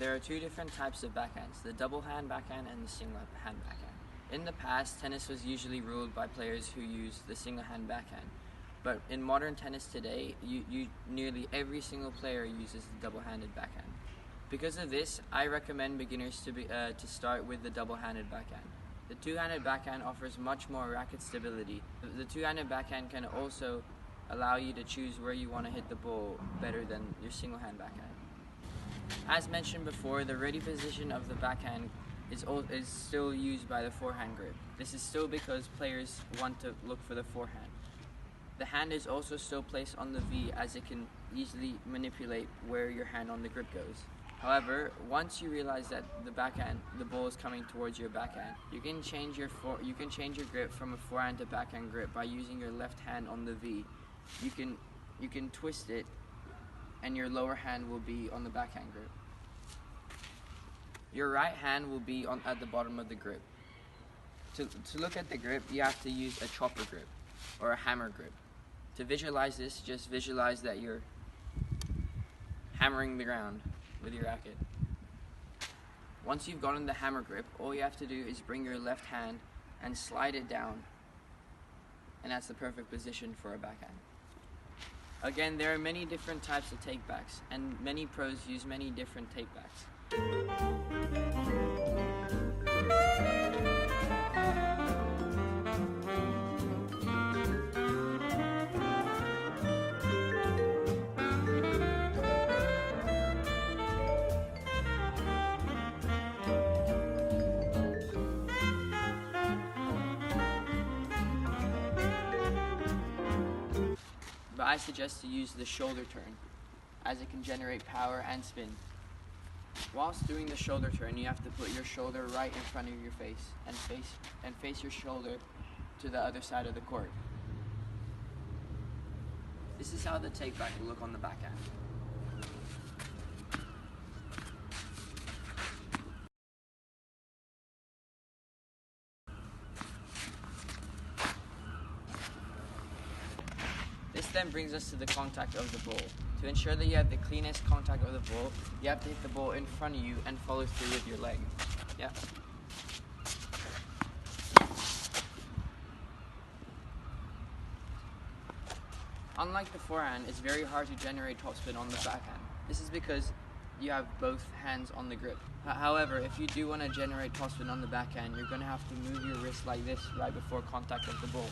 There are two different types of backhands, the double hand backhand and the single hand backhand. In the past, tennis was usually ruled by players who used the single hand backhand, but in modern tennis today, nearly every single player uses the double-handed backhand. Because of this, I recommend beginners to start with the double-handed backhand. The two-handed backhand offers much more racket stability. The two-handed backhand can also allow you to choose where you want to hit the ball better than your single-hand backhand. As mentioned before, the ready position of the backhand is still used by the forehand grip. This is still because players want to look for the forehand. The hand is also still placed on the V, as it can easily manipulate where your hand on the grip goes. However, once you realize that the ball is coming towards your backhand, you can change your grip from a forehand to backhand grip by using your left hand on the V. You can twist it, and your lower hand will be on the backhand grip. Your right hand will be at the bottom of the grip. To look at the grip, you have to use a chopper grip or a hammer grip. To visualize this, just visualize that you're hammering the ground with your racket. Once you've gotten the hammer grip, all you have to do is bring your left hand and slide it down, and that's the perfect position for a backhand. Again, there are many different types of takebacks, and many pros use many different takebacks. But I suggest to use the shoulder turn, as it can generate power and spin. Whilst doing the shoulder turn, you have to put your shoulder right in front of your face and face your shoulder to the other side of the court. This is how the takeback will look on the backhand. This then brings us to the contact of the ball. To ensure that you have the cleanest contact of the ball, you have to hit the ball in front of you and follow through with your leg. Yeah. Unlike the forehand, it's very hard to generate topspin on the backhand. This is because you have both hands on the grip. However, if you do want to generate topspin on the backhand, you're going to have to move your wrist like this right before contact of the ball.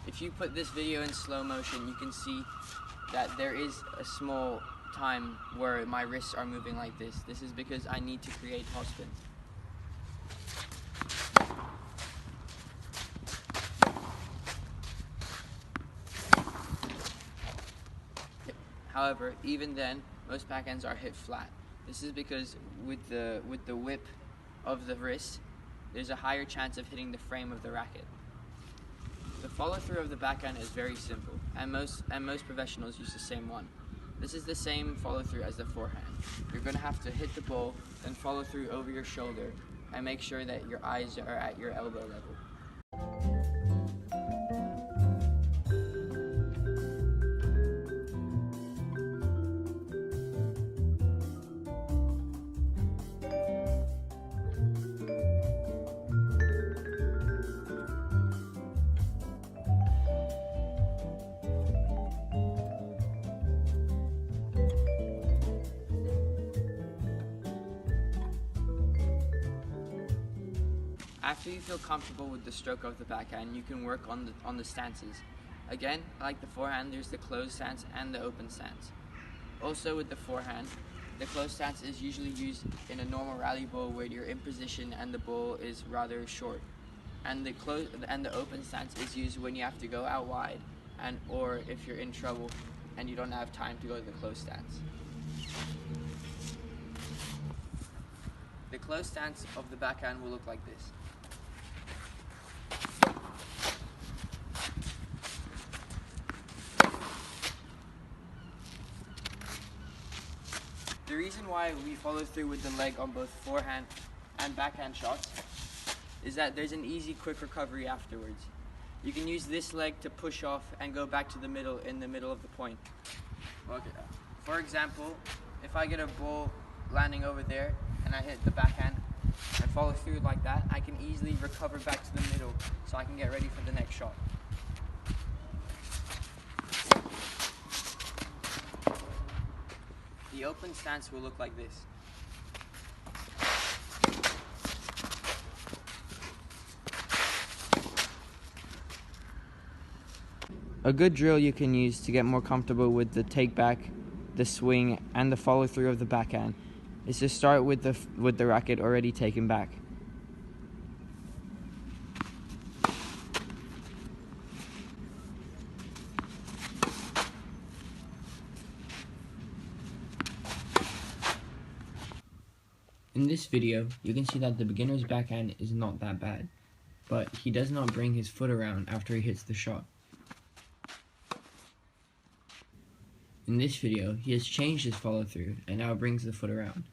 If you put this video in slow motion, you can see that there is a small time where my wrists are moving like this. This is because I need to create topspin. However, even then, most backhands are hit flat. This is because with the whip of the wrist, there's a higher chance of hitting the frame of the racket. The follow-through of the backhand is very simple, and most professionals use the same one. This is the same follow-through as the forehand. You're going to have to hit the ball, then follow through over your shoulder, and make sure that your eyes are at your elbow level. After you feel comfortable with the stroke of the backhand, you can work on the stances. Again, like the forehand, there's the closed stance and the open stance. Also with the forehand, the closed stance is usually used in a normal rally ball where you're in position and the ball is rather short. And the open stance is used when you have to go out wide, or if you're in trouble and you don't have time to go to the closed stance. The closed stance of the backhand will look like this. The reason why we follow through with the leg on both forehand and backhand shots is that there's an easy, quick recovery afterwards. You can use this leg to push off and go back to the middle in the middle of the point. Okay. For example, if I get a ball landing over there and I hit the backhand and follow through like that, I can easily recover back to the middle so I can get ready for the next shot. The open stance will look like this. A good drill you can use to get more comfortable with the take back, the swing, and the follow through of the backhand is to start with the racket already taken back. In this video, you can see that the beginner's backhand is not that bad, but he does not bring his foot around after he hits the shot. In this video, he has changed his follow through and now brings the foot around.